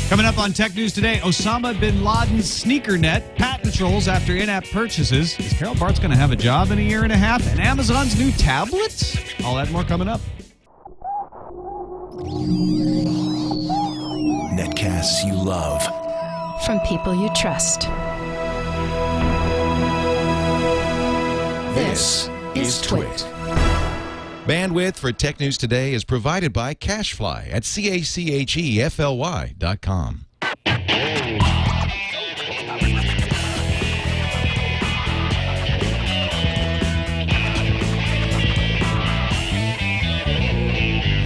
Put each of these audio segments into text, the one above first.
Coming up on Tech News Today, Osama bin Laden's sneaker net patent trolls after in-app purchases. Is Carol Bart's going to have a job in a year and a half? And Amazon's new tablets? All that and more coming up. Netcasts you love. From people you trust. This is TWiT. Bandwidth for Tech News Today is provided by Cachefly at CACHEFLY.com.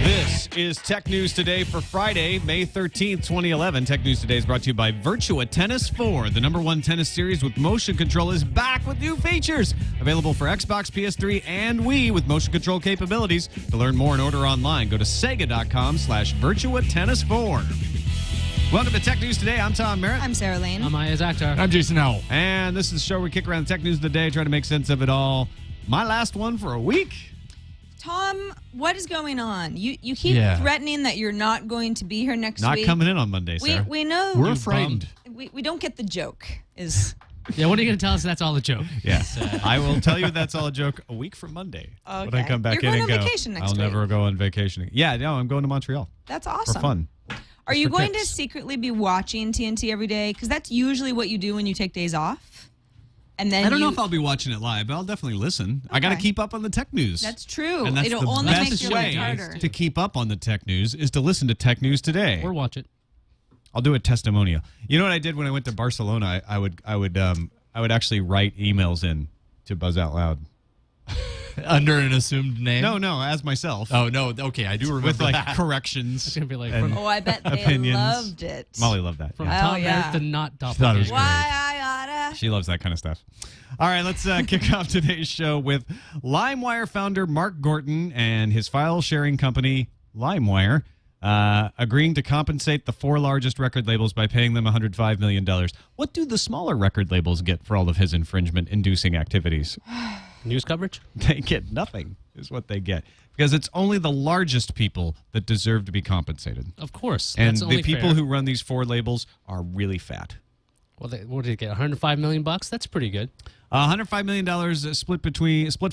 This is Tech News Today for Friday, May 13th, 2011. Tech News Today is brought to you by Virtua Tennis 4. The #1 tennis series with motion control is back with new features. Available for Xbox, PS3, and Wii with motion control capabilities. To learn more and order online, go to sega.com/Virtua Tennis 4. Welcome to Tech News Today. I'm Tom Merritt. I'm Sarah Lane. I'm Iyaz Akhtar. I'm Jason Howell. And this is the show where we kick around the Tech News of the day, try to make sense of it all. My last one for a week. Tom, what is going on? You keep threatening that you're not going to be here next week. Not coming in on Monday, Sarah. We know. We're frightened. We don't get the joke. Is Yeah, what are you going to tell us that's all a joke? Yes. I will tell you that's all a joke a week from Monday. Okay. When I come back You're in going and on go, vacation next I'll week. never go on vacation. Yeah, no, I'm going to Montreal. That's awesome. For fun. Are you for going kicks. to secretly be watching TNT every day? Because that's usually what you do when you take days off. And then I don't know if I'll be watching it live, but I'll definitely listen. I got to Okay. keep up on the tech news. That's true. And that's It'll the only best make your way life harder. to keep up on the tech news is to listen to Tech News Today. Or watch it. I'll do a testimonial. You know what I did when I went to Barcelona? I would actually write emails in to Buzz Out Loud. Under an assumed name? No, as myself. Oh, no. Okay, I do remember With like that. corrections. It's going to be like and from, Oh, I bet they opinions. loved it. Molly loved that. from yeah. Tom yeah. Merritt to not thought it was doppelganger. Why I oughta. She loves that kind of stuff. All right, let's kick off today's show with LimeWire founder Mark Gorton and his file-sharing company, LimeWire, agreeing to compensate the 4 largest record labels by paying them $105 million. What do the smaller record labels get for all of his infringement-inducing activities? News coverage? They get nothing, is what they get. Because it's only the largest people that deserve to be compensated. Of course. And That's the only people fair. who run these 4 labels are really fat. Well, what did they get? $105 million? That's pretty good. $105 million split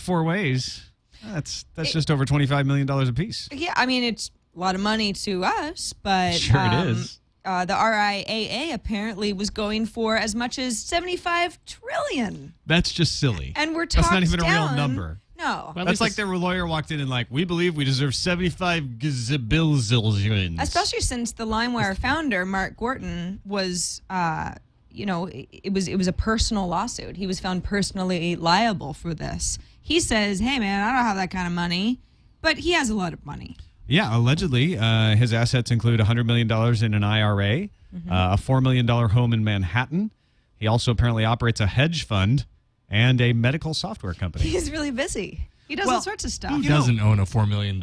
4 ways. That's just over $25 million a piece. Yeah, I mean, it's a lot of money to us, but Sure it is. The RIAA apparently was going for as much as $75 trillion. That's just silly. And we're That's not talked even a real down. number. No. Well, That's like least their lawyer walked in and like, we believe we deserve 75 gazillions. Especially since the LimeWire founder, Mark Gorton, was, it was a personal lawsuit. He was found personally liable for this. He says, hey, man, I don't have that kind of money. But he has a lot of money. Yeah, allegedly, his assets include $100 million in an IRA, a $4 million home in Manhattan. He also apparently operates a hedge fund and a medical software company. He's really busy. He does all sorts of stuff. Who doesn't own a $4 million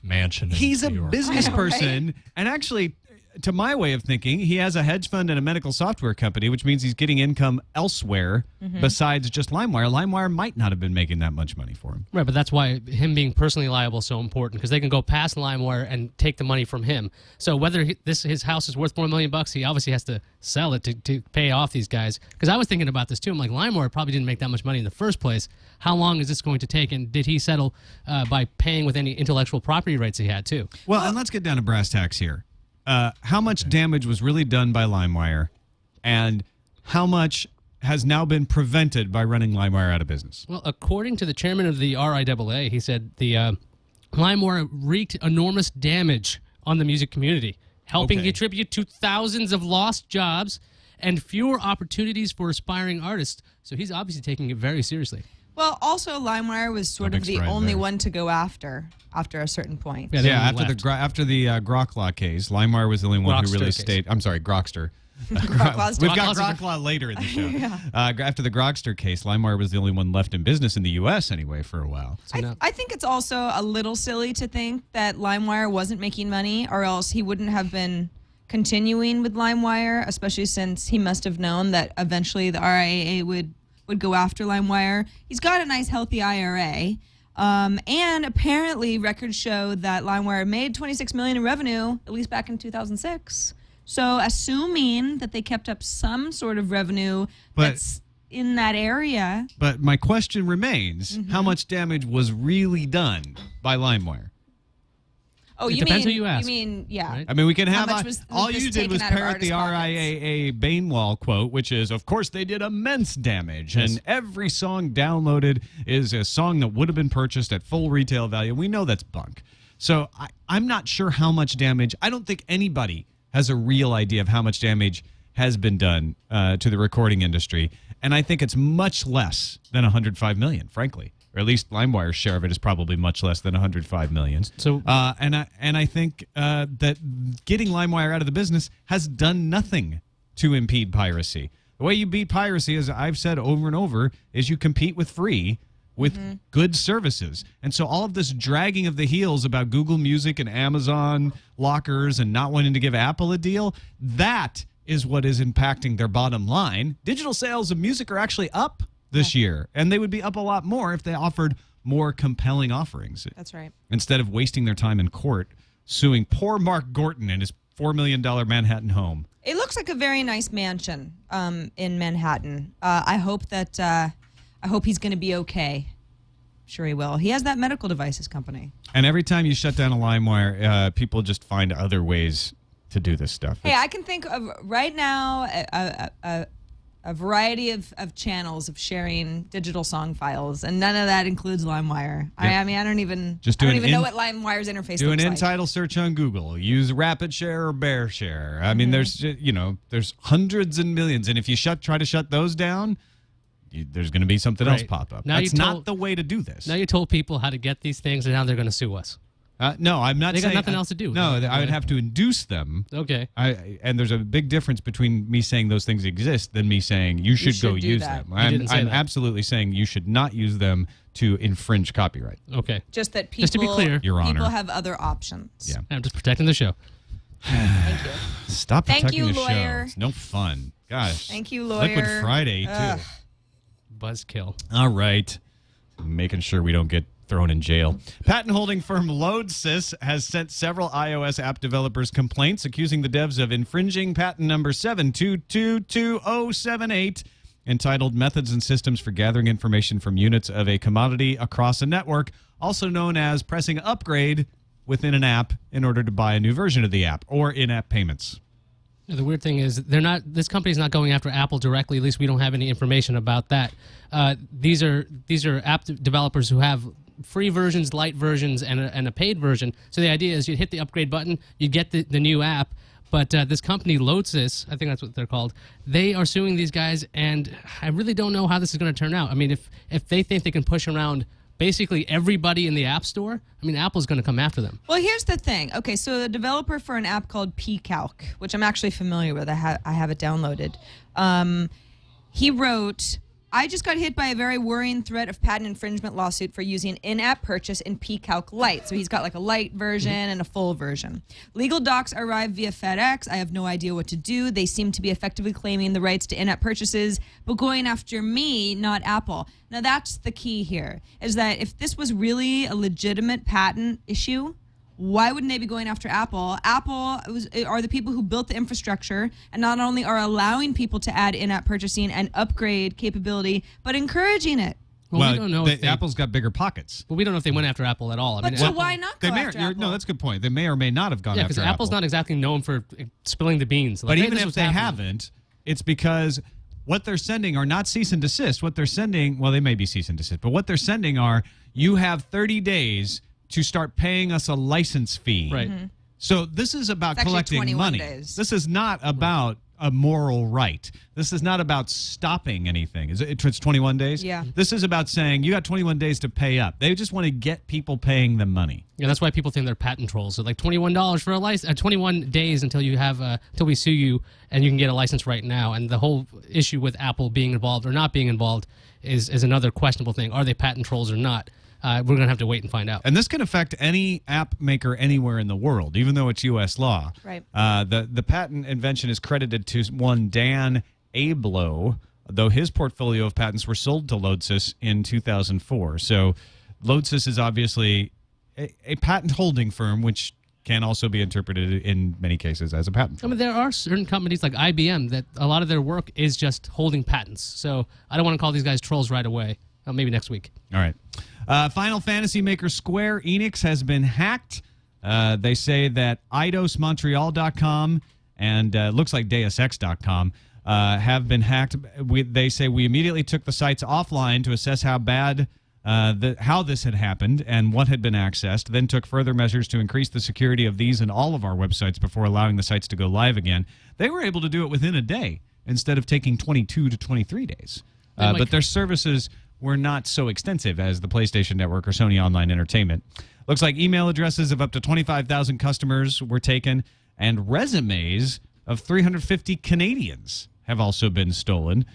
mansion in He's a New York? business I know, right? person, and actually, to my way of thinking, he has a hedge fund and a medical software company, which means he's getting income elsewhere besides just LimeWire. LimeWire might not have been making that much money for him. Right, but that's why him being personally liable is so important, because they can go past LimeWire and take the money from him. So whether his house is worth $4 million, he obviously has to sell it to pay off these guys. Because I was thinking about this too. I'm like, LimeWire probably didn't make that much money in the first place. How long is this going to take? And did he settle by paying with any intellectual property rights he had too? Well, and let's get down to brass tacks here. How much damage was really done by LimeWire, and how much has now been prevented by running LimeWire out of business? Well, according to the chairman of the RIAA, he said the LimeWire wreaked enormous damage on the music community, helping Okay. contribute to thousands of lost jobs and fewer opportunities for aspiring artists. So he's obviously taking it very seriously. Well, also, LimeWire was sort A of big the stride only there. one to go after a certain point. Yeah, they Yeah, only after the left. Grok Law case, LimeWire was the only one who Grokster really case. stayed. I'm sorry, Grokster. Grok We've got Grokster. Grok Law later in the show. After the Grokster case, LimeWire was the only one left in business in the U.S. anyway for a while. So now- I think it's also a little silly to think that LimeWire wasn't making money, or else he wouldn't have been continuing with LimeWire, especially since he must have known that eventually the RIAA would go after LimeWire. He's got a nice, healthy IRA. And apparently records show that LimeWire made $26 million in revenue, at least back in 2006. So assuming that they kept up some sort of revenue But- that's in that area. But my question remains, how much damage was really done by LimeWire? Oh, It you depends mean who you ask, you mean yeah. right? I mean, we can How have much was all this you did was taken out of parrot the artists' pockets? RIAA Bainwall quote, which is, of course, they did immense damage, and every song downloaded is a song that would have been purchased at full retail value. We know that's bunk. So I'm not sure how much damage. I don't think anybody has a real idea of how much damage has been done to the recording industry, and I think it's much less than 105 million, frankly. Or at least LimeWire's share of it is probably much less than 105 million. So- and I think that getting LimeWire out of the business has done nothing to impede piracy. The way you beat piracy, as I've said over and over, is you compete with free with good services. And so all of this dragging of the heels about Google Music and Amazon lockers and not wanting to give Apple a deal, that is what is impacting their bottom line. Digital sales of music are actually up this year, and they would be up a lot more if they offered more compelling offerings. That's right. Instead of wasting their time in court suing poor Mark Gorton in his $4 million Manhattan home. It looks like a very nice mansion in Manhattan. I hope he's going to be okay. Sure he will. He has that medical devices company. And every time you shut down a LimeWire, people just find other ways to do this stuff. Hey, I can think of right now a variety of channels of sharing digital song files, and none of that includes LimeWire. I mean, I don't even know what LimeWire's interface Do an looks in like. title search on Google. Use RapidShare or BearShare. I mean, there's hundreds and millions, and if you try to shut those down, there's going to be something else pop up. Now That's not the way to do this. Now you told people how to get these things, and now they're going to sue us. No, I'm not They got saying... nothing else to do. No, I would have to induce them. Okay. And there's a big difference between me saying those things exist than me saying you should go do use that. them. You didn't say I'm that. absolutely saying you should not use them to infringe copyright. Okay. Just that people, Just to be clear, Your Honor. people have other options. Yeah. I'm just protecting the show. Thank you. Stop Thank protecting you, the lawyer. show. It's no fun. Gosh. Thank you, lawyer. Liquid Friday, Ugh. too. Buzzkill. All right. Making sure we don't get thrown in jail. Patent holding firm LoadSys has sent several iOS app developers complaints accusing the devs of infringing patent number 7222078 entitled Methods and Systems for Gathering Information from Units of a Commodity Across a Network, also known as pressing upgrade within an app in order to buy a new version of the app, or in-app payments. The weird thing is this company's not going after Apple directly. At least we don't have any information about that. These are app developers who have free versions, light versions, and a paid version. So the idea is you hit the upgrade button, you get the new app. But this company, LoadSys, I think that's what they're called, they are suing these guys, and I really don't know how this is going to turn out. I mean, if they think they can push around basically everybody in the App Store, I mean, Apple's going to come after them. Well, here's the thing. Okay, so the developer for an app called pCalc, which I'm actually familiar with, I have it downloaded. He wrote, I just got hit by a very worrying threat of patent infringement lawsuit for using in-app purchase in pCalc Lite. So he's got like a light version and a full version. Legal docs arrived via FedEx. I have no idea what to do. They seem to be effectively claiming the rights to in-app purchases, but going after me, not Apple. Now that's the key here, is that if this was really a legitimate patent issue, why wouldn't they be going after Apple? Apple are the people who built the infrastructure and not only are allowing people to add in-app purchasing and upgrade capability, but encouraging it. Well, we don't know if Apple's got bigger pockets. Well, we don't know if they went after Apple at all. I But mean, so Apple, why not go after Apple? No, that's a good point. They may or may not have gone Yeah, after because Apple. Apple's not exactly known for spilling the beans. Like, But hey, even this if was they happening. haven't, it's because what they're sending are not cease and desist. What they're sending, well, they may be cease and desist, but what they're sending are, you have 30 days to start paying us a license fee. Right. So this is about It's actually collecting 21 money. days. This is not about a moral right. This is not about stopping anything. It's 21 days? Yeah. This is about saying you got 21 days to pay up. They just want to get people paying them money. Yeah, that's why people think they're patent trolls. They're like $21 for a license, 21 days until you have until we sue you, and you can get a license right now. And the whole issue with Apple being involved or not being involved is another questionable thing. Are they patent trolls or not? We're going to have to wait and find out. And this can affect any app maker anywhere in the world, even though it's U.S. law. Right. The patent invention is credited to one Dan Abloh, though his portfolio of patents were sold to LoadSys in 2004. So LoadSys is obviously a patent holding firm, which can also be interpreted in many cases as a patent. I mean, there are certain companies like IBM that a lot of their work is just holding patents. So I don't want to call these guys trolls right away. Maybe next week. All right. Final Fantasy maker Square Enix has been hacked. They say that eidosmontreal.com and looks like deusx.com have been hacked. They say we immediately took the sites offline to assess how bad how this had happened and what had been accessed, then took further measures to increase the security of these and all of our websites before allowing the sites to go live again. They were able to do it within a day instead of taking 22 to 23 days. But their services were not so extensive as the PlayStation Network or Sony Online Entertainment. Looks like email addresses of up to 25,000 customers were taken, and resumes of 350 Canadians have also been stolen,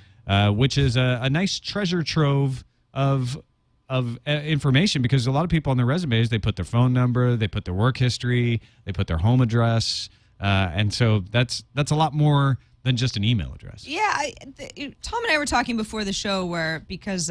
which is a nice treasure trove of information, because a lot of people on their resumes, they put their phone number, they put their work history, they put their home address, and so that's a lot more than just an email address. Yeah, Tom and I were talking before the show because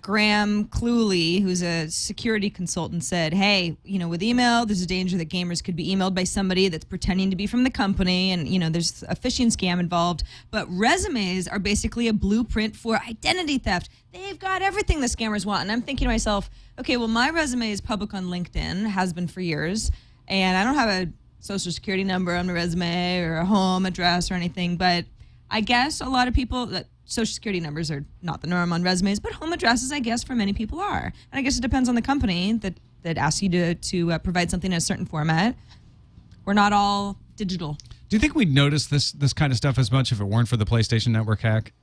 Graham Cluley, who's a security consultant, said, hey, with email, there's a danger that gamers could be emailed by somebody that's pretending to be from the company, and, there's a phishing scam involved. But resumes are basically a blueprint for identity theft. They've got everything the scammers want. And I'm thinking to myself, okay, well, my resume is public on LinkedIn, has been for years, and I don't have a social security number on my resume or a home address or anything, but I guess a lot of people, social security numbers are not the norm on resumes, but home addresses, I guess, for many people are. And I guess it depends on the company that asks you to provide something in a certain format. We're not all digital. Do you think we'd notice this kind of stuff as much if it weren't for the PlayStation Network hack?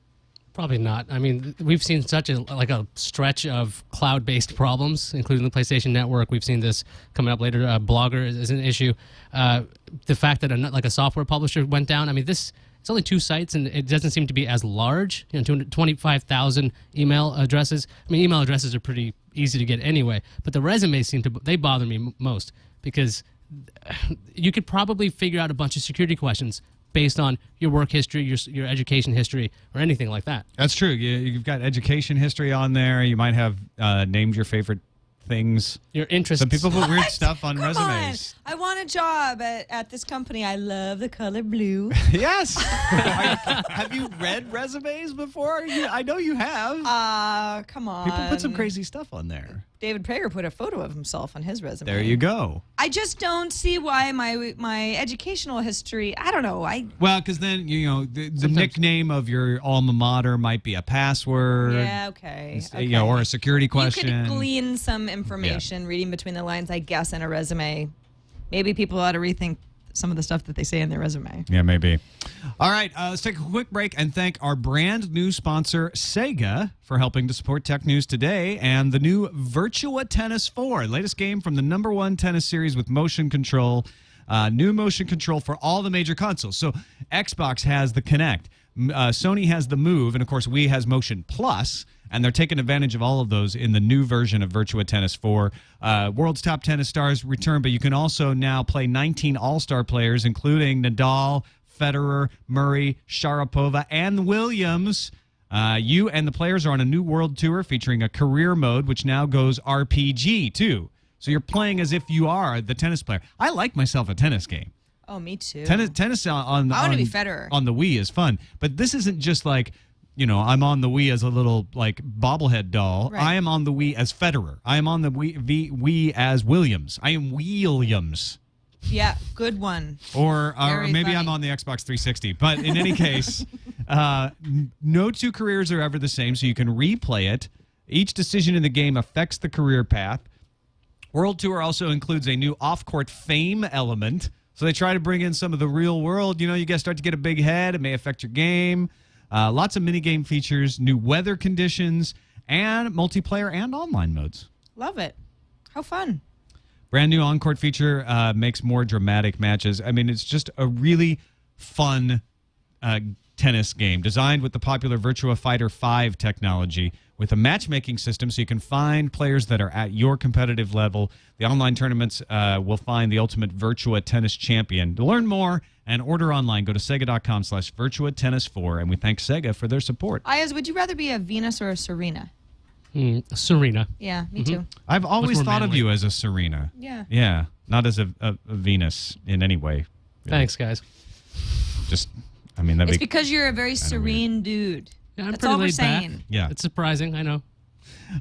Probably not. I mean, we've seen such a stretch of cloud-based problems, including the PlayStation Network. We've seen this coming up later. Blogger is an issue. The fact that a software publisher went down. I mean, it's only 2 sites, and it doesn't seem to be as large. 225,000 email addresses. I mean, email addresses are pretty easy to get anyway, but the resumes they bother me most, because you could probably figure out a bunch of security questions based on your work history, your education history, or anything like that. That's true. You've got education history on there. You might have named your favorite things. Your interests. Some people put weird stuff on resumes. I want a job at this company. I love the color blue. Yes. Have you read resumes before? I know you have. Come on. People put some crazy stuff on there. David Prager put a photo of himself on his resume. There you go. I just don't see why my educational history, I don't know. Well, because then, the nickname of your alma mater might be a password. Yeah, okay. Or a security question. You could glean some information reading between the lines, I guess, in a resume. Maybe people ought to rethink some of the stuff that they say in their resume. Yeah, maybe. All right, let's take a quick break and thank our brand new sponsor, Sega, for helping to support Tech News Today and the new Virtua Tennis 4, latest game from the #1 tennis series with motion control. New motion control for all the major consoles. So Xbox has the Kinect, Sony has the Move, and of course Wii has Motion Plus. And they're taking advantage of all of those in the new version of Virtua Tennis 4. World's top tennis stars return, but you can also now play 19 all-star players, including Nadal, Federer, Murray, Sharapova, and Williams. You and the players are on a new world tour featuring a career mode, which now goes RPG, too. So you're playing as if you are the tennis player. I like myself a tennis game. Oh, me too. Tennis on the I want to be Federer. On the Wii is fun. But this isn't just like, I'm on the Wii as a little, bobblehead doll. Right. I am on the Wii as Federer. I am on the Wii as Williams. I am Williams. Yeah, good one. Or maybe funny. I'm on the Xbox 360. But in any case, no 2 careers are ever the same, so you can replay it. Each decision in the game affects the career path. World Tour also includes a new off-court fame element. So they try to bring in some of the real world. You guys start to get a big head. It may affect your game. Lots of minigame features, new weather conditions, and multiplayer and online modes. Love it. How fun. Brand new on-court feature makes more dramatic matches. I mean, it's just a really fun tennis game designed with the popular Virtua Fighter 5 technology with a matchmaking system so you can find players that are at your competitive level. The online tournaments will find the ultimate Virtua Tennis champion. To learn more and order online, go to sega.com/Virtua Tennis 4, and we thank Sega for their support. Iyaz, would you rather be a Venus or a Serena? Serena. Yeah, me too. I've always more thought of manly. you as a Serena. Yeah. Yeah. not as a Venus in any way. Thanks, guys. Just, I mean, It's because you're a very serene dude. Yeah, I'm That's pretty all we're laid back. saying. Yeah. It's surprising, I know.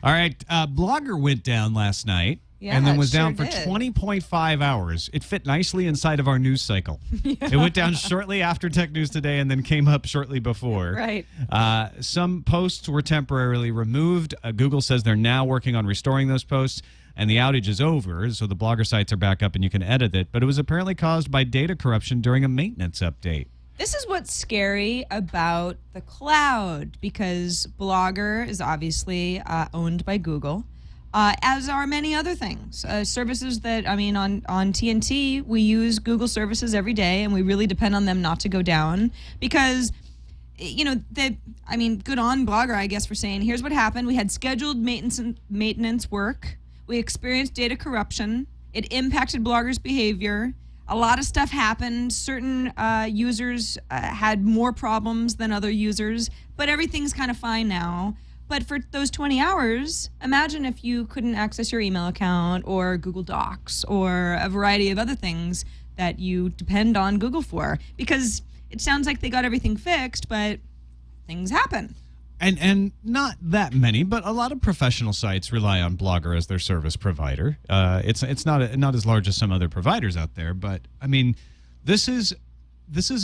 All right, Blogger went down last night. Yeah, and then it was down sure for did. 20.5 hours. It fit nicely inside of our news cycle. It went down shortly after Tech News Today and then came up shortly before. Right. Some posts were temporarily removed. Google says they're now working on restoring those posts, and the outage is over, so the Blogger sites are back up and you can edit it. But it was apparently caused by data corruption during a maintenance update. This is what's scary about the cloud, because Blogger is obviously owned by Google. As are many other things. Services that, I mean, on TNT, we use Google services every day, and we really depend on them not to go down because, you know, good on Blogger, I guess, for saying, here's what happened. We had scheduled maintenance work. We experienced data corruption. It impacted Blogger's behavior. A lot of stuff happened. Certain users had more problems than other users, but everything's kind of fine now. But for those 20 hours, imagine if you couldn't access your email account or Google Docs or a variety of other things that you depend on Google for. Because it sounds like they got everything fixed, but things happen. And not that many, but a lot of professional sites rely on Blogger as their service provider. It's not as large as some other providers out there, but I mean, this is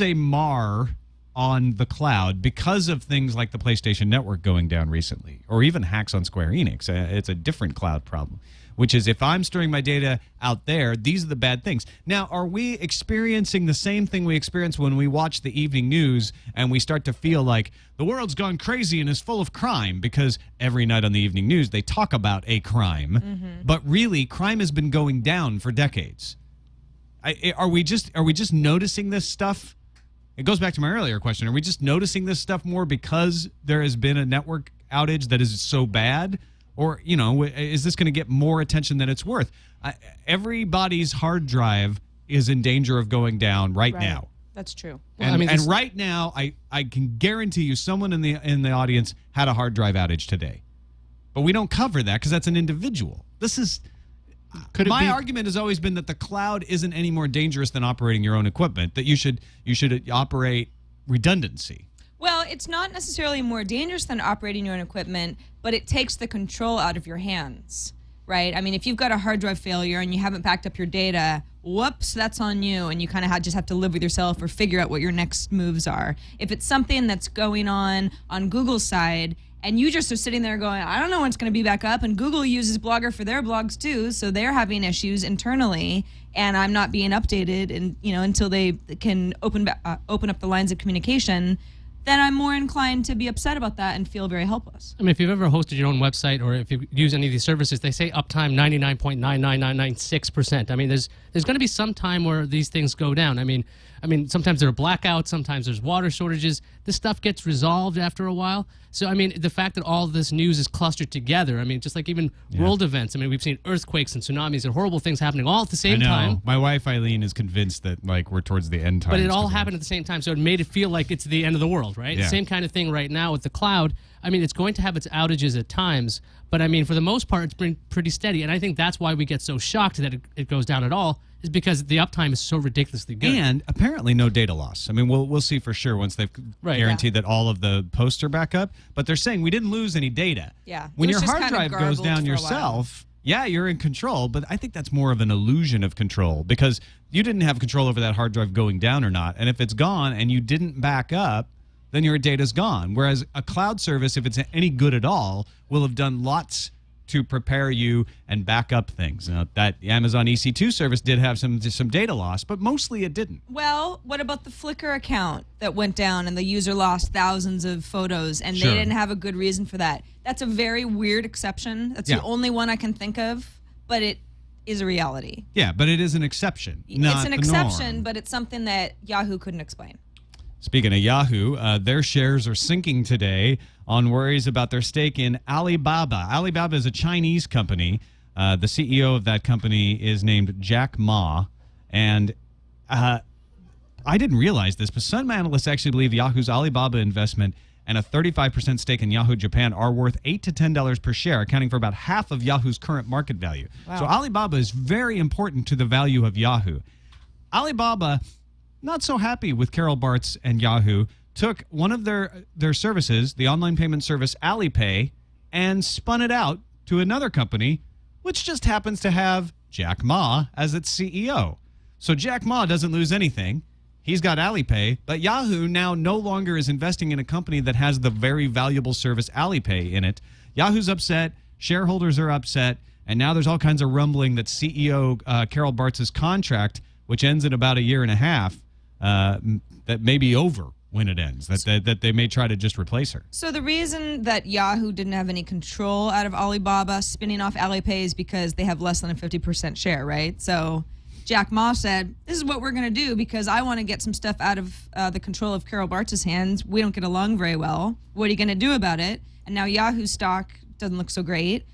a mar on the cloud because of things like the PlayStation Network going down recently, or even hacks on Square Enix. It's a different cloud problem, which is if I'm storing my data out there, these are the bad things. Now, are we experiencing the same thing we experience when we watch the evening news and we start to feel like the world's gone crazy and is full of crime? Because every night on the evening news, they talk about a crime, but really, crime has been going down for decades. Are we just noticing this stuff? It goes back to my earlier question. Are we just noticing this stuff more because there has been a network outage that is so bad? Or, you know, is this going to get more attention than it's worth? Everybody's hard drive is in danger of going down right now. That's true. Well, And, I mean, and this- right now, I can guarantee you someone in the audience had a hard drive outage today. But we don't cover that because that's an individual. This is... My argument has always been that the cloud isn't any more dangerous than operating your own equipment, that you should operate redundancy. Well, it's not necessarily more dangerous than operating your own equipment, but it takes the control out of your hands, right? I mean, if you've got a hard drive failure and you haven't backed up your data, whoops, that's on you, and you kind of just have to live with yourself or figure out what your next moves are. If it's something that's going on Google's side, and you just are sitting there going, I don't know when it's going to be back up. And Google uses Blogger for their blogs too, so they're having issues internally. And I'm not being updated, and until they can open up the lines of communication. Then I'm more inclined to be upset about that and feel very helpless. I mean, if you've ever hosted your own website or if you use any of these services, they say uptime 99.99996%. I mean, there's going to be some time where these things go down. I mean, sometimes there are blackouts, sometimes there's water shortages. This stuff gets resolved after a while. So, I mean, the fact that all this news is clustered together, I mean, just like even world events. I mean, we've seen earthquakes and tsunamis and horrible things happening all at the same time. My wife, Eileen, is convinced that, like, we're towards the end times. But it all happened at the same time, so it made it feel like it's the end of the world, right? Yeah. Same kind of thing right now with the cloud. I mean, it's going to have its outages at times, but I mean, for the most part, it's been pretty steady. And I think that's why we get so shocked that it goes down at all, is because the uptime is so ridiculously good. And apparently no data loss. I mean, we'll see for sure once they've guaranteed that all of the posts are back up. But they're saying we didn't lose any data. Yeah. When It your was just hard kinda drive goes garbled down for a yourself, yeah, you're in control. But I think that's more of an illusion of control because you didn't have control over that hard drive going down or not. And if it's gone and you didn't back up, then your data's gone. Whereas a cloud service, if it's any good at all, will have done lots to prepare you and back up things. Now, that Amazon EC2 service did have some data loss, but mostly it didn't. Well, what about the Flickr account that went down and the user lost thousands of photos and Sure. they didn't have a good reason for that? That's a very weird exception. That's the only one I can think of, but it is a reality. Yeah, but it is an exception, not It's an the exception, norm. but it's something that Yahoo couldn't explain. Speaking of Yahoo, their shares are sinking today on worries about their stake in Alibaba. Alibaba is a Chinese company. The CEO of that company is named Jack Ma. And I didn't realize this, but some analysts actually believe Yahoo's Alibaba investment and a 35% stake in Yahoo Japan are worth $8 to $10 per share, accounting for about half of Yahoo's current market value. Wow. So Alibaba is very important to the value of Yahoo. Alibaba, not so happy with Carol Bartz and Yahoo, took one of their services, the online payment service Alipay, and spun it out to another company, which just happens to have Jack Ma as its CEO. So Jack Ma doesn't lose anything. He's got Alipay, but Yahoo now no longer is investing in a company that has the very valuable service Alipay in it. Yahoo's upset, shareholders are upset, and now there's all kinds of rumbling that CEO Carol Bartz's contract, which ends in about a year and a half, that may be over when it ends, that they may try to just replace her. So the reason that Yahoo didn't have any control out of Alibaba spinning off Alipay is because they have less than a 50% share, right? So Jack Ma said, this is what we're going to do because I want to get some stuff out of the control of Carol Bartz's hands. We don't get along very well. What are you going to do about it? And now Yahoo stock doesn't look so great.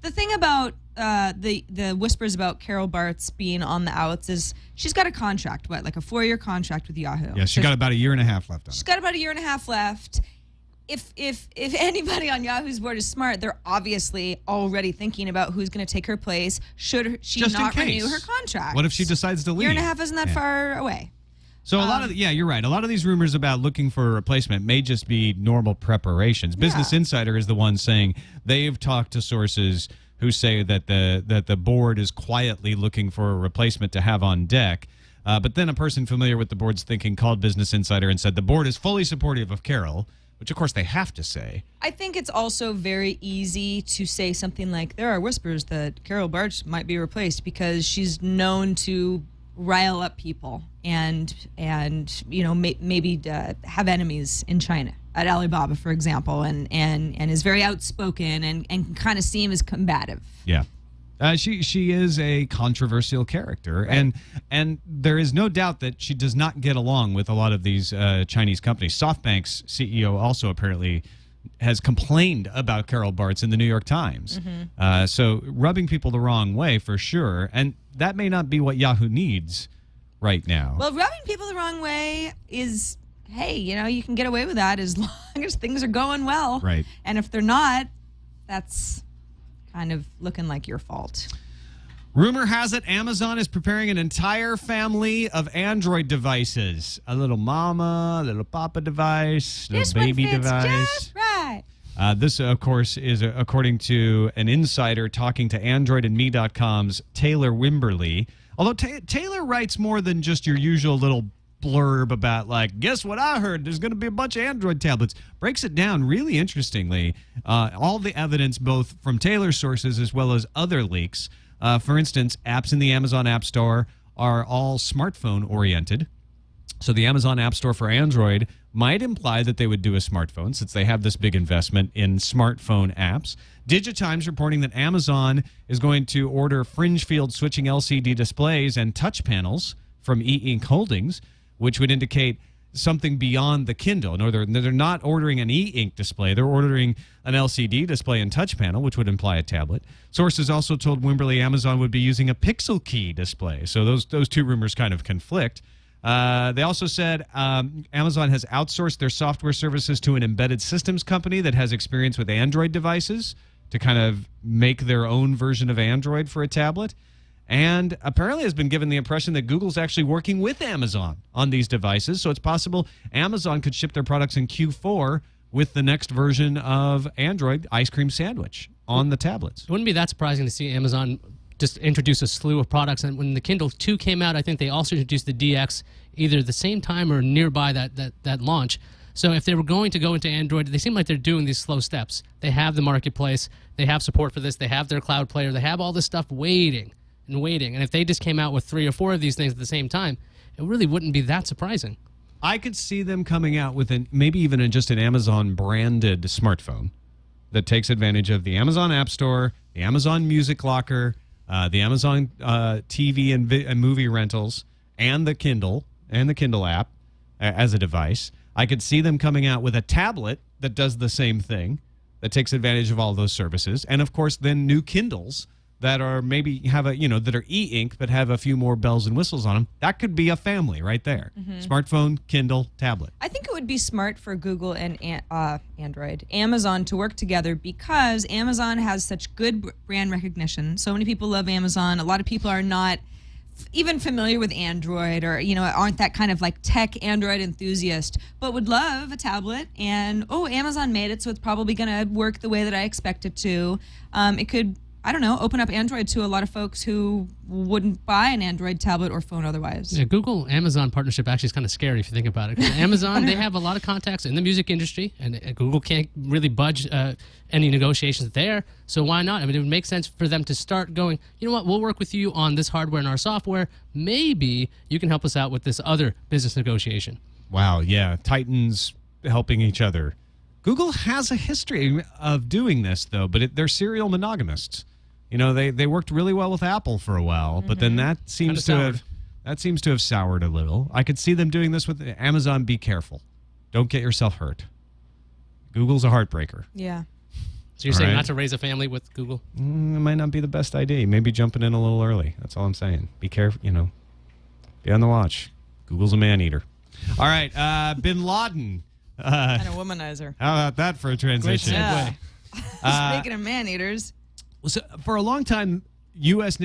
The thing about the whispers about Carol Bartz being on the outs is she's got a contract, like a 4-year contract with Yahoo. Yeah, she's got about a year and a half left on it. She's got about a year and a half left. If anybody on Yahoo's board is smart, they're obviously already thinking about who's going to take her place should she Just in not case. renew her contract. What if she decides to leave? Year and a half isn't that far away. So a lot of you're right. A lot of these rumors about looking for a replacement may just be normal preparations. Business Insider is the one saying they've talked to sources who say that the board is quietly looking for a replacement to have on deck. But then a person familiar with the board's thinking called Business Insider and said the board is fully supportive of Carol, which of course they have to say. I think it's also very easy to say something like there are whispers that Carol Bartz might be replaced because she's known to rile up people and maybe have enemies in China at Alibaba, for example, and is very outspoken and can kind of seem as combative. Yeah. She is a controversial character, right. and there is no doubt that she does not get along with a lot of these Chinese companies. SoftBank's CEO also apparently has complained about Carol Bartz in the New York Times. Mm-hmm. So rubbing people the wrong way for sure, and that may not be what Yahoo needs right now. Well, rubbing people the wrong way is, hey, you can get away with that as long as things are going well. Right. And if they're not, that's kind of looking like your fault. Rumor has it Amazon is preparing an entire family of Android devices. A little mama, a little papa device, a little baby device. Just right. This, of course, is according to an insider talking to AndroidandMe.com's Taylor Wimberly. Although Taylor writes more than just your usual little blurb about, like, guess what I heard? There's going to be a bunch of Android tablets. Breaks it down really interestingly. All the evidence, both from Taylor's sources as well as other leaks. For instance, apps in the Amazon App Store are all smartphone-oriented. So the Amazon App Store for Android might imply that they would do a smartphone since they have this big investment in smartphone apps. Digitime's reporting that Amazon is going to order fringe field switching LCD displays and touch panels from E-Ink Holdings, which would indicate something beyond the Kindle. No, they're not ordering an e-ink display. They're ordering an LCD display and touch panel, which would imply a tablet. Sources also told Wimberly Amazon would be using a Pixel Key display. So those two rumors kind of conflict. They also said Amazon has outsourced their software services to an embedded systems company that has experience with Android devices to kind of make their own version of Android for a tablet. And apparently has been given the impression that Google's actually working with Amazon on these devices. So it's possible Amazon could ship their products in Q4 with the next version of Android, Ice Cream Sandwich, on the tablets. It wouldn't be that surprising to see Amazon just introduce a slew of products. And when the Kindle 2 came out, I think they also introduced the DX either the same time or nearby that launch. So if they were going to go into Android, they seem like they're doing these slow steps. They have the marketplace. They have support for this. They have their cloud player. They have all this stuff waiting. And if they just came out with 3 or 4 of these things at the same time, it really wouldn't be that surprising. I could see them coming out with maybe even just an Amazon branded smartphone that takes advantage of the Amazon App Store, the Amazon Music Locker, the Amazon TV and movie rentals, and the Kindle app as a device. I could see them coming out with a tablet that does the same thing, that takes advantage of all those services, and of course then new Kindles that are maybe have that are e-ink but have a few more bells and whistles on them. That could be a family right there. Mm-hmm. Smartphone, Kindle, tablet. I think it would be smart for Google and Amazon to work together because Amazon has such good brand recognition. So many people love Amazon. A lot of people are not even familiar with Android or, aren't that kind of like tech Android enthusiast, but would love a tablet. And, Amazon made it, so it's probably going to work the way that I expect it to. It could, open up Android to a lot of folks who wouldn't buy an Android tablet or phone otherwise. Yeah, Google-Amazon partnership actually is kind of scary if you think about it. 'Cause Amazon, they have a lot of contacts in the music industry, and Google can't really budge any negotiations there. So why not? I mean, it would make sense for them to start going, you know what, we'll work with you on this hardware and our software. Maybe you can help us out with this other business negotiation. Wow, yeah. Titans helping each other. Google has a history of doing this, though, but they're serial monogamists. They worked really well with Apple for a while, but then that seems to have soured a little. I could see them doing this with Amazon. Be careful. Don't get yourself hurt. Google's a heartbreaker. Yeah. So you're saying not to raise a family with Google? It might not be the best idea. Maybe jumping in a little early. That's all I'm saying. Be careful, be on the watch. Google's a man-eater. All right, Bin Laden. And a womanizer. How about that for a transition? Yeah. Speaking of man-eaters. So for a long time, U.S.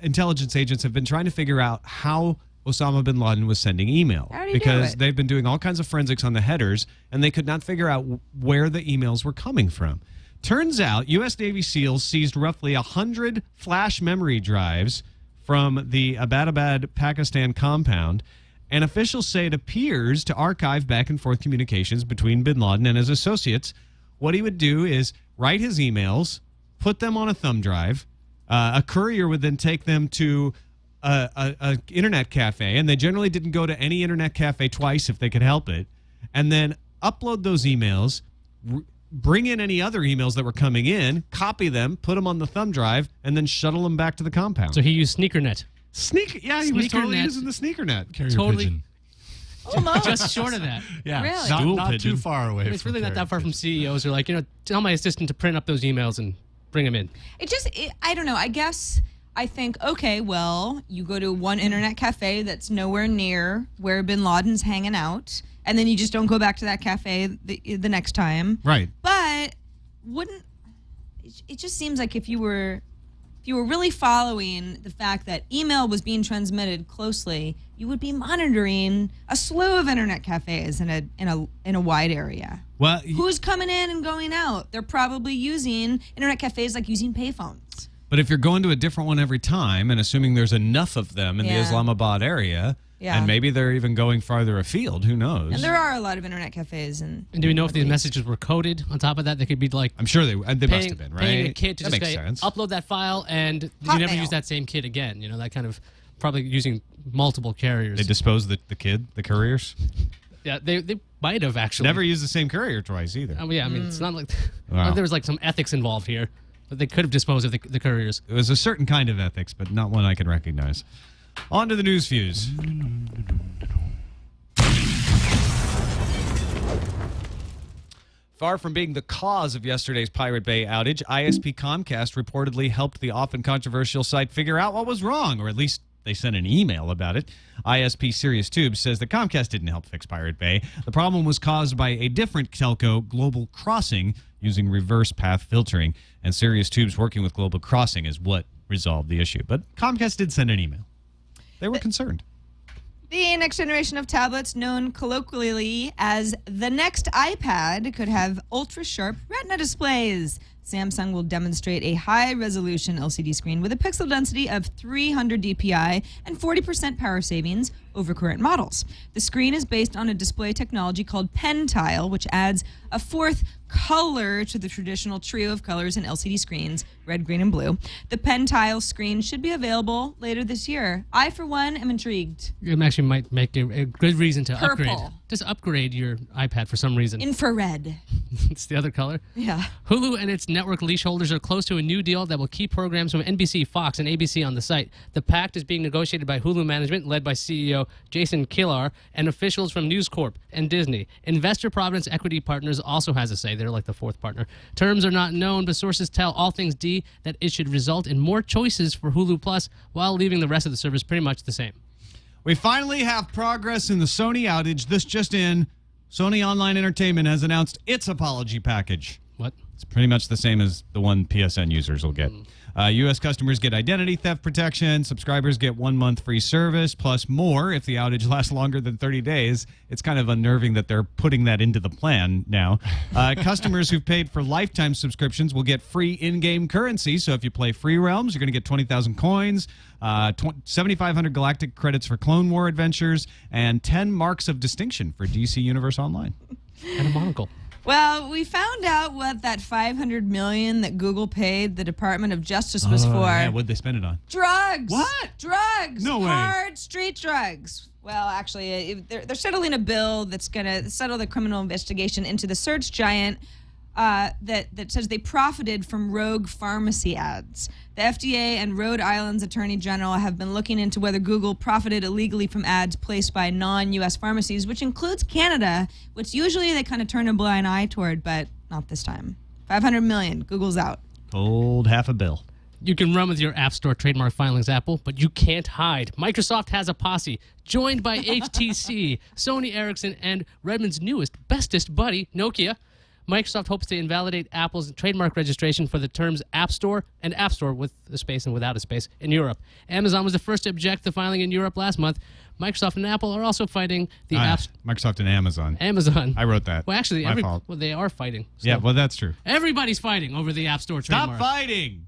intelligence agents have been trying to figure out how Osama bin Laden was sending email. How did he because do it? they've been doing all kinds of forensics on the headers, and they could not figure out where the emails were coming from. Turns out, U.S. Navy SEALs seized roughly 100 flash memory drives from the Abbottabad, Pakistan compound, and officials say it appears to archive back and forth communications between bin Laden and his associates. What he would do is write his emails, put them on a thumb drive. A courier would then take them to a internet cafe, and they generally didn't go to any internet cafe twice if they could help it, and then upload those emails, bring in any other emails that were coming in, copy them, put them on the thumb drive, and then shuttle them back to the compound. So he used SneakerNet. He was totally SneakerNet. using the sneaker net. Carrier Totally. pigeon. Almost. Just short of that. Yeah, Really? not, Stool not pigeon. too far away. It's really not that far from CEOs who are like, tell my assistant to print up those emails and bring them in. I don't know. I think, okay, well, you go to one internet cafe that's nowhere near where bin Laden's hanging out, and then you just don't go back to that cafe the next time. Right. But it just seems like if you were really following the fact that email was being transmitted closely, you would be monitoring a slew of internet cafes in a wide area. Well, Who's coming in and going out? They're probably using internet cafes like using payphones. but if you're going to a different one every time, and assuming there's enough of them in the Yeah. Islamabad area, Yeah. and maybe they're even going farther afield, who knows? And there are a lot of internet cafes. And And do we know if these messages were coded on top of that? They could be like I'm sure they must paying, have been, right? paying a kid to that just makes say, sense. upload that file and you never Hotmail. use that same kid again. That kind of probably using multiple carriers. They dispose the couriers. Yeah, they might have actually. Never use the same courier twice either. Yeah, I mean, it's not like Wow. there was like some ethics involved here, but they could have disposed of the couriers. It was a certain kind of ethics, but not one I can recognize. On to the news fuse. Far from being the cause of yesterday's Pirate Bay outage, ISP Comcast reportedly helped the often controversial site figure out what was wrong, or at least they sent an email about it. ISP Sirius Tubes says that Comcast didn't help fix Pirate Bay. The problem was caused by a different telco, Global Crossing, using reverse path filtering, and Sirius Tubes working with Global Crossing is what resolved the issue. But Comcast did send an email. They were concerned. the next generation of tablets, known colloquially as the next iPad, could have ultra-sharp Retina displays. Samsung will demonstrate a high-resolution LCD screen with a pixel density of 300 dpi and 40% power savings over current models. The screen is based on a display technology called pen tile, which adds a fourth color to the traditional trio of colors in LCD screens, red, green, and blue. The pen tile screen should be available later this year. I, for one, am intrigued. It actually might make a good reason to Purple. upgrade. Just upgrade your iPad for some reason. Infrared. It's the other color. Yeah. Hulu and its network leash holders are close to a new deal that will keep programs from NBC, Fox, and ABC on the site. The pact is being negotiated by Hulu management, led by CEO Jason Kilar, and officials from News Corp and Disney. Investor Providence Equity Partners also has a say. They're like the fourth partner. Terms are not known, but sources tell All Things D that it should result in more choices for Hulu Plus while leaving the rest of the service pretty much the same. We finally have progress in the Sony outage. This just in, Sony Online Entertainment has announced its apology package. What? It's pretty much the same as the one PSN users will get. U.S. customers get identity theft protection. Subscribers get 1 month free service, plus more if the outage lasts longer than 30 days. It's kind of unnerving that they're putting that into the plan now. Customers who've paid for lifetime subscriptions will get free in-game currency. So if you play Free Realms, you're going to get 20,000 coins, 7,500 galactic credits for Clone War adventures, and 10 marks of distinction for DC Universe Online. And a monocle. Well, we found out what that $500 million that Google paid the Department of Justice was for. Yeah, what'd they spend it on? Drugs. What? Drugs. No way. Hard street drugs. Well, actually, they're settling a bill that's going to settle the criminal investigation into the search giant that says they profited from rogue pharmacy ads. The FDA and Rhode Island's Attorney General have been looking into whether Google profited illegally from ads placed by non-U.S. pharmacies, which includes Canada, which usually they kind of turn a blind eye toward, but not this time. $500 million. Google's out. Cold half a bill. You can run with your App Store trademark filings, Apple, but you can't hide. Microsoft has a posse, joined by HTC, Sony Ericsson, and Redmond's newest, bestest buddy, Nokia. Microsoft hopes to invalidate Apple's trademark registration for the terms App Store and App Store with a space and without a space in Europe. Amazon was the first to object to filing in Europe last month. Microsoft and Apple are also fighting the apps. Microsoft and Amazon. Amazon. I wrote that. Well, actually, My fault. well, they are fighting. Yeah, well, that's true. Everybody's fighting over the App Store trademark. Stop fighting.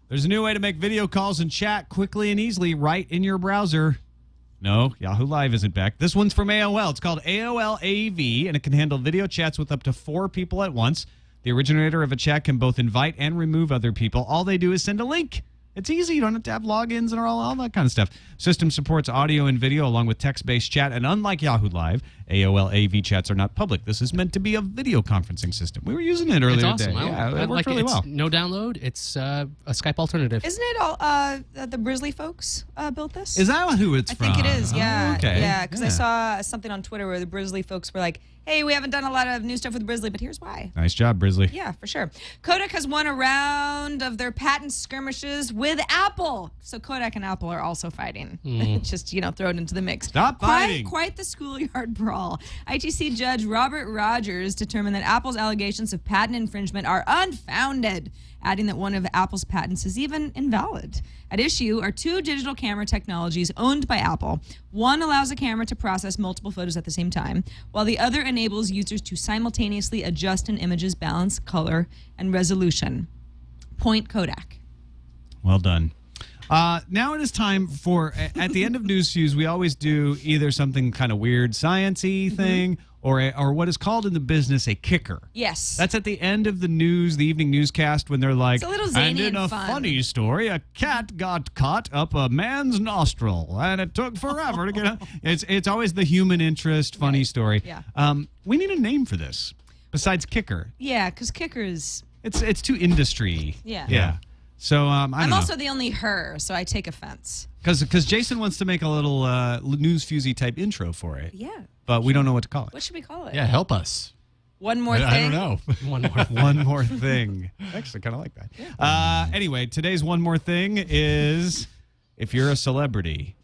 There's a new way to make video calls and chat quickly and easily right in your browser. No, Yahoo Live isn't back. This one's from AOL. It's called AOL AV, and it can handle video chats with up to 4 people at once. The originator of a chat can both invite and remove other people. All they do is send a link. It's easy. You don't have to have logins and all that kind of stuff. System supports audio and video along with text-based chat, and unlike Yahoo Live, AOL AV chats are not public. This is meant to be a video conferencing system. We were using it earlier It's awesome. today. I It worked like really it. It's well. no download. It's a Skype alternative. Isn't it all the Brizzly folks built this? Is that who it's I from? think it is, yeah. Oh, okay. Yeah, because I saw something on Twitter where the Brizzly folks were like, hey, we haven't done a lot of new stuff with Brizzly, but here's why. Nice job, Brizzly. Yeah, for sure. Kodak has won a round of their patent skirmishes with Apple. So Kodak and Apple are also fighting. Just, throw it into the mix. Stop fighting. Quite the schoolyard brawl. ITC Judge Robert Rogers determined that Apple's allegations of patent infringement are unfounded, adding that one of Apple's patents is even invalid. At issue are 2 digital camera technologies owned by Apple. One allows a camera to process multiple photos at the same time, while the other enables users to simultaneously adjust an image's balance, color, and resolution. Point Kodak. Well done. Now it is time for, at the end of News Fuse, we always do either something kind of weird, science-y thing, or what is called in the business a kicker. Yes. That's at the end of the evening newscast when they're like, It's a little zany and in and a fun. funny story, a cat got caught up a man's nostril, and it took forever to get out. It's always the human interest, funny story. Yeah. We need a name for this besides kicker. Yeah, because kicker is... It's too industry. Yeah. Yeah. So I don't I'm know. also the only her, so I take offense. Because Jason wants to make a little News Fusey type intro for it. Yeah. But we don't know what to call it. What should we call it? Yeah, help us. One more thing? I don't know. One more. One more thing. I actually kind of like that. Anyway, today's one more thing is if you're a celebrity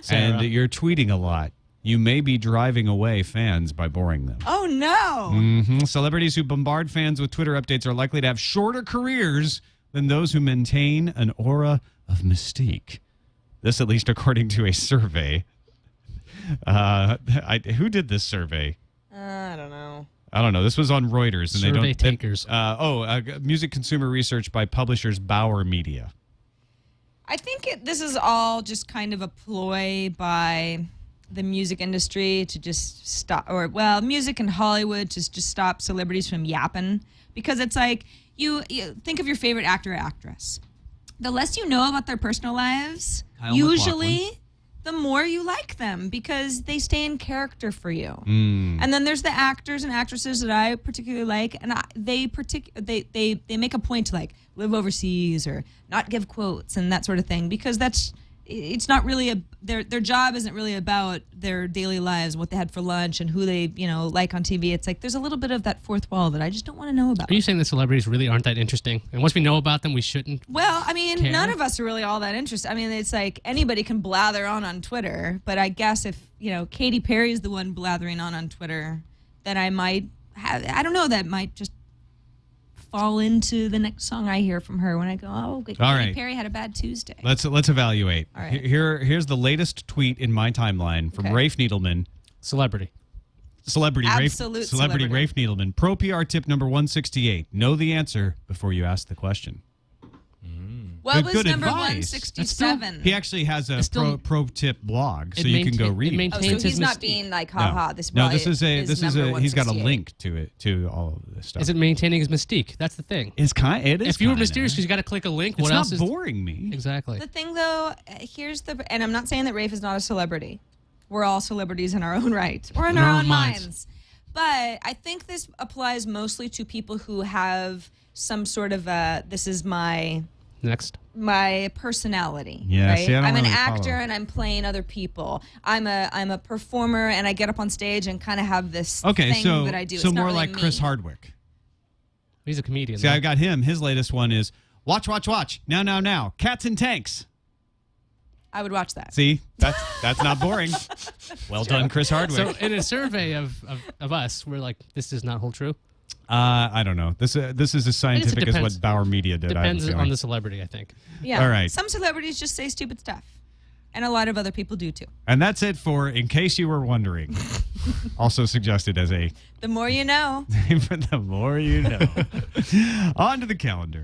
and you're tweeting a lot, you may be driving away fans by boring them. Oh, no. Celebrities who bombard fans with Twitter updates are likely to have shorter careers than those who maintain an aura of mystique. This, at least according to a survey. Who did this survey? I don't know. I don't know. This was on Reuters. And Survey they don't, takers. Music consumer research by publishers Bauer Media. I think this is all just kind of a ploy by the music industry to just stop, music and Hollywood to just stop celebrities from yapping. Because it's like, you think of your favorite actor or actress. The less you know about their personal lives, Kyle usually MacLachlan. the more you like them because they stay in character for you. And then there's the actors and actresses that I particularly like, and they make a point to like live overseas or not give quotes and that sort of thing because that's it's not really their job isn't really about their daily lives, what they had for lunch, and who they like on TV. It's like there's a little bit of that fourth wall that I just don't want to know about. Are you saying that celebrities really aren't that interesting? And once we know about them, we shouldn't? Well, I mean, care? none of us are really all that interested. I mean, it's like anybody can blather on Twitter, but I guess if Katy Perry is the one blathering on Twitter, then I might have. I don't know. That might just fall into the next song I hear from her when I go, oh, Katy Perry had a bad Tuesday. Let's evaluate. All right. Here's the latest tweet in my timeline from Rafe Needleman. Celebrity. Absolute celebrity Rafe Needleman. Pro PR tip number 168. Know the answer before you ask the question. What was good number advice. 167? He actually has a pro tip blog, so It you can go read it. Oh, so he's not being like, this he's got a link to it, to all of this stuff. Is it maintaining his mystique? That's the thing. It is If you were kinda. mysterious because you got to click a link, It's what not else is boring me. Exactly. The thing, though, and I'm not saying that Rafe is not a celebrity. We're all celebrities in our own right. We're in our own minds. But I think this applies mostly to people who have some sort of this is my personality. Yeah, right? see, I don't I'm an really actor follow. and I'm playing other people. I'm a performer and I get up on stage and kind of have this thing that I do. So It's not more really like Chris me. Hardwick. He's a comedian. See, I've got him. His latest one is watch. Now. Cats in tanks. I would watch that. See, that's not boring. Well done, Chris Hardwick. So in a survey of us, we're like, this does not hold true. I don't know. This is as scientific as what Bauer Media did. Depends on the celebrity, I think. Yeah. All right. Some celebrities just say stupid stuff. And a lot of other people do too. And that's it for In Case You Were Wondering. Also suggested as a The more you know. the more you know. On to the calendar.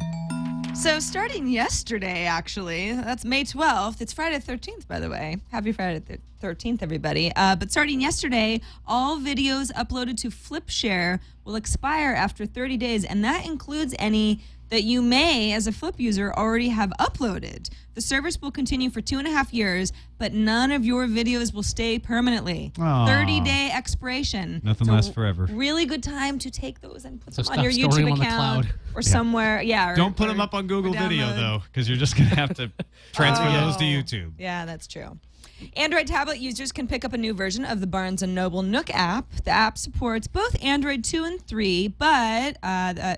So starting yesterday, actually, that's May 12th. It's Friday the 13th, by the way. Happy Friday the 13th, everybody. But starting yesterday, all videos uploaded to FlipShare will expire after 30 days, and that includes any that you may, as a Flip user, already have uploaded. The service will continue for 2.5 years, but none of your videos will stay permanently. Aw. 30-day expiration. Nothing So lasts forever. Really good time to take those and put So them on your stop storing YouTube them on the account cloud. or somewhere. Yeah. Don't put them up on Google Video, download. though, because you're just going to have to transfer those to YouTube. Yeah, that's true. Android tablet users can pick up a new version of the Barnes & Noble Nook app. The app supports both Android 2 and 3, but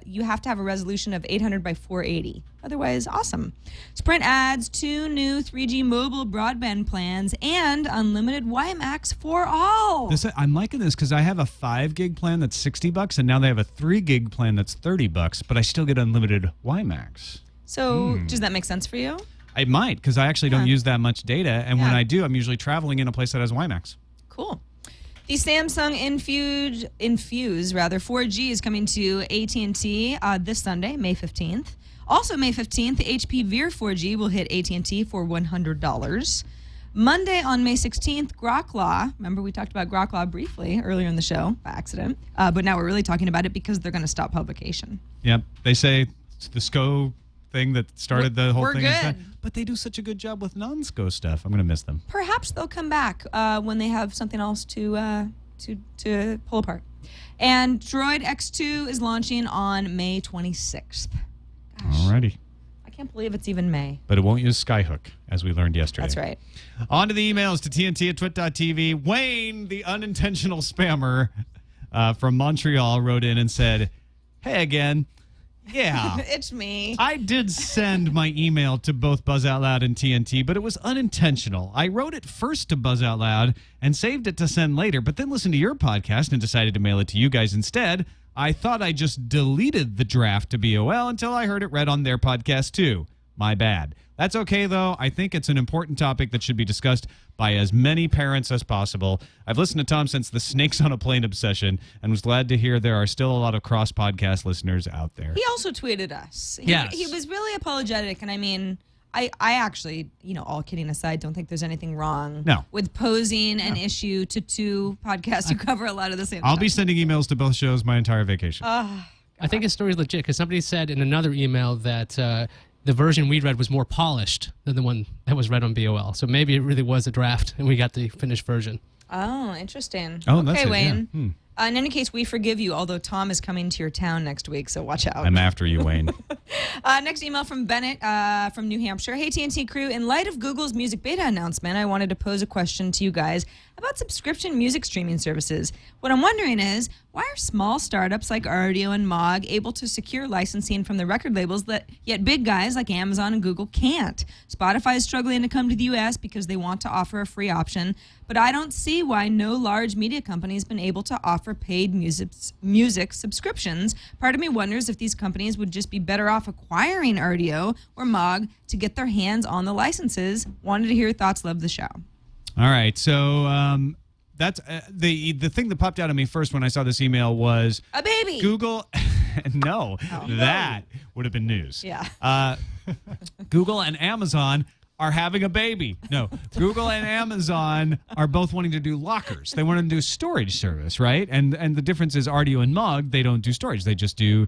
you have to have a resolution of 800 by 480. Otherwise, awesome. Sprint adds 2 new 3G mobile broadband plans and unlimited WiMAX for all. I'm liking this because I have a 5 gig plan that's $60, and now they have a 3 gig plan that's $30, but I still get unlimited WiMAX. So, does that make sense for you? I might, because I actually don't use that much data, and when Yeah. I do, I'm usually traveling in a place that has WiMAX. Cool. The Samsung Infuse 4G is coming to AT&T this Sunday, May 15th. Also May 15th, the HP Veer 4G will hit AT&T for $100. Monday on May 16th, Grok Law. Remember we talked about Grok Law briefly earlier in the show by accident, but now we're really talking about it because they're going to stop publication. Yep, they say it's the SCO thing that started the whole We're thing. good. But they do such a good job with non-SCO stuff. I'm going to miss them. Perhaps they'll come back when they have something else to pull apart. And Droid X2 is launching on May 26th. Gosh, Alrighty. I can't believe it's even May. But it won't use Skyhook, as we learned yesterday. That's right. On to the emails to TNT@twit.tv. Wayne, the unintentional spammer from Montreal, wrote in and said, "Hey again. Yeah. It's me. I did send my email to both Buzz Out Loud and TNT, but it was unintentional. I wrote it first to Buzz Out Loud and saved it to send later, but then listened to your podcast and decided to mail it to you guys instead. I thought I just deleted the draft to BOL until I heard it read on their podcast too. My bad. That's okay, though. I think it's an important topic that should be discussed by as many parents as possible. I've listened to Tom since the Snakes on a Plane obsession and was glad to hear there are still a lot of cross-podcast listeners out there." He also tweeted us. Yes. He was really apologetic, and I mean, I actually, all kidding aside, don't think there's anything wrong with posing an issue to two podcasts who cover a lot of the same I'll stuff. be sending emails to both shows my entire vacation. I think his story is legit because somebody said in another email that the version we read was more polished than the one that was read on BOL. So maybe it really was a draft and we got the finished version. Oh, interesting. Oh, that's okay, it, yeah. Wayne. In any case, we forgive you, although Tom is coming to your town next week, so watch out. I'm after you, Wayne. Next email from Bennett from New Hampshire. Hey, TNT crew. In light of Google's music beta announcement, I wanted to pose a question to you guys about subscription music streaming services. What I'm wondering is, why are small startups like Rdio and Mog able to secure licensing from the record labels that yet big guys like Amazon and Google can't? Spotify is struggling to come to the U.S. because they want to offer a free option, but I don't see why no large media company has been able to offer paid music subscriptions. Part of me wonders if these companies would just be better off acquiring Rdio or Mog to get their hands on the licenses. Wanted to hear your thoughts. Love the show. All right, so that's the thing that popped out at me first when I saw this email was A baby. Google. No, that would have been news. Yeah. Google and Amazon are having a baby. No, Google and Amazon are both wanting to do lockers. They want to do storage service, right? And the difference is Rdio and Mug, they don't do storage. They just do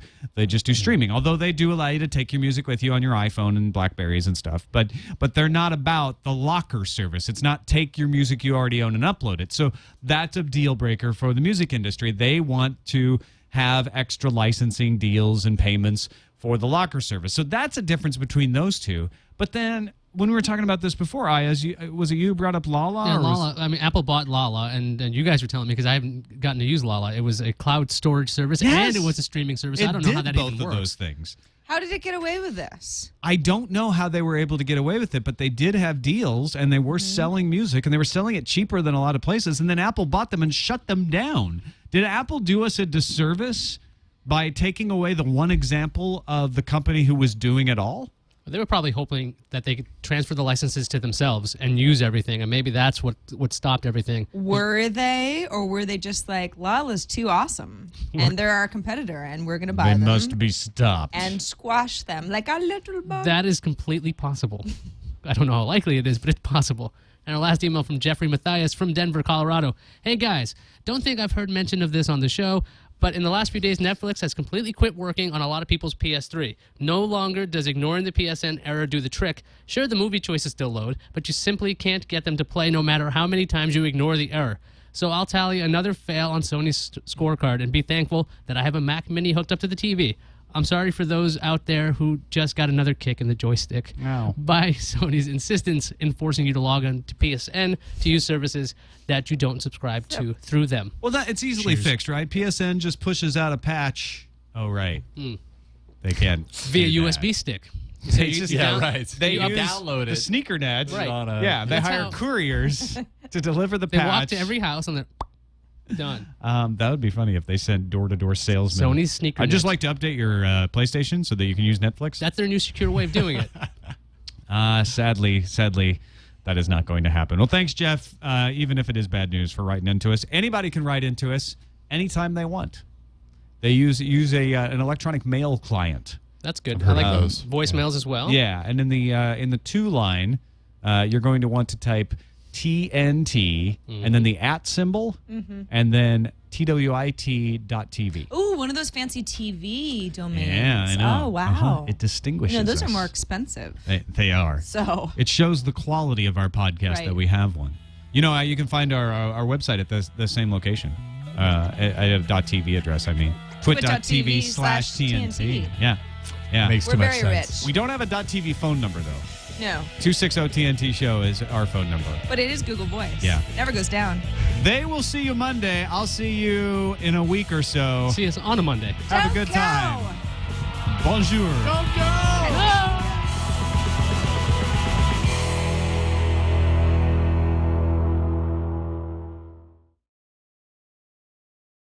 streaming. Although they do allow you to take your music with you on your iPhone and Blackberries and stuff. But they're not about the locker service. It's not take your music you already own and upload it. So that's a deal breaker for the music industry. They want to have extra licensing deals and payments for the locker service. So that's a difference between those two. But then when we were talking about this before, Iyaz, was it you who brought up Lala? Yeah, Lala. I mean, Apple bought Lala, and you guys were telling me because I haven't gotten to use Lala. It was a cloud storage service, and it was a streaming service. I don't know how that even works. Both of those things. How did it get away with this? I don't know how they were able to get away with it, but they did have deals, and they were selling music, and they were selling it cheaper than a lot of places, and then Apple bought them and shut them down. Did Apple do us a disservice by taking away the one example of the company who was doing it all? They were probably hoping that they could transfer the licenses to themselves and use everything, and maybe that's what stopped everything. Were they, or were they just like, Lala's too awesome, and they're our competitor, and we're going to buy them? They must be stopped. And squash them like a little bug. That is completely possible. I don't know how likely it is, but it's possible. And our last email from Jeffrey Matthias from Denver, Colorado. Hey, guys, don't think I've heard mention of this on the show, but in the last few days, Netflix has completely quit working on a lot of people's PS3. No longer does ignoring the PSN error do the trick. Sure, the movie choices still load, but you simply can't get them to play no matter how many times you ignore the error. So I'll tally another fail on Sony's scorecard and be thankful that I have a Mac Mini hooked up to the TV. I'm sorry for those out there who just got another kick in the joystick by Sony's insistence in forcing you to log on to PSN to use services that you don't subscribe to through them. Well, it's easily fixed, right? PSN just pushes out a patch. Oh, right. They can't. Via USB stick. They just right. They you use download the it. sneaker nets. Right. Yeah, they hire couriers to deliver the They patch. walk to every house and they're done. That would be funny if they sent door-to-door salesmen. Sony's sneaker I'd just nets. like to update your PlayStation so that you can use Netflix. That's their new secure way of doing it. Sadly, that is not going to happen. Well, thanks, Jeff, even if it is bad news, for writing into us. Anybody can write into us anytime they want. They use an electronic mail client. That's good. I've I heard like of those. voicemails as well. Yeah, and in the to line, you're going to want to type TNT and then the @ symbol and then TWiT.tv. Ooh, one of those fancy TV domains. Yeah, I know. Oh, wow. It distinguishes Those are us. more expensive. They are. So It shows the quality of our podcast Right. that we have one. You know, you can find our website at the same location. I have a .tv address, I mean. twit.tv/TNT. Yeah. Makes we're too much very sense. rich. We don't have a .tv phone number, though. No, 260-TNT show is our phone number. but it is Google Voice. Yeah. It never goes down. They will see you Monday. I'll see you in a week or so. See us on a Monday. Have a good time. Bonjour. Go, go!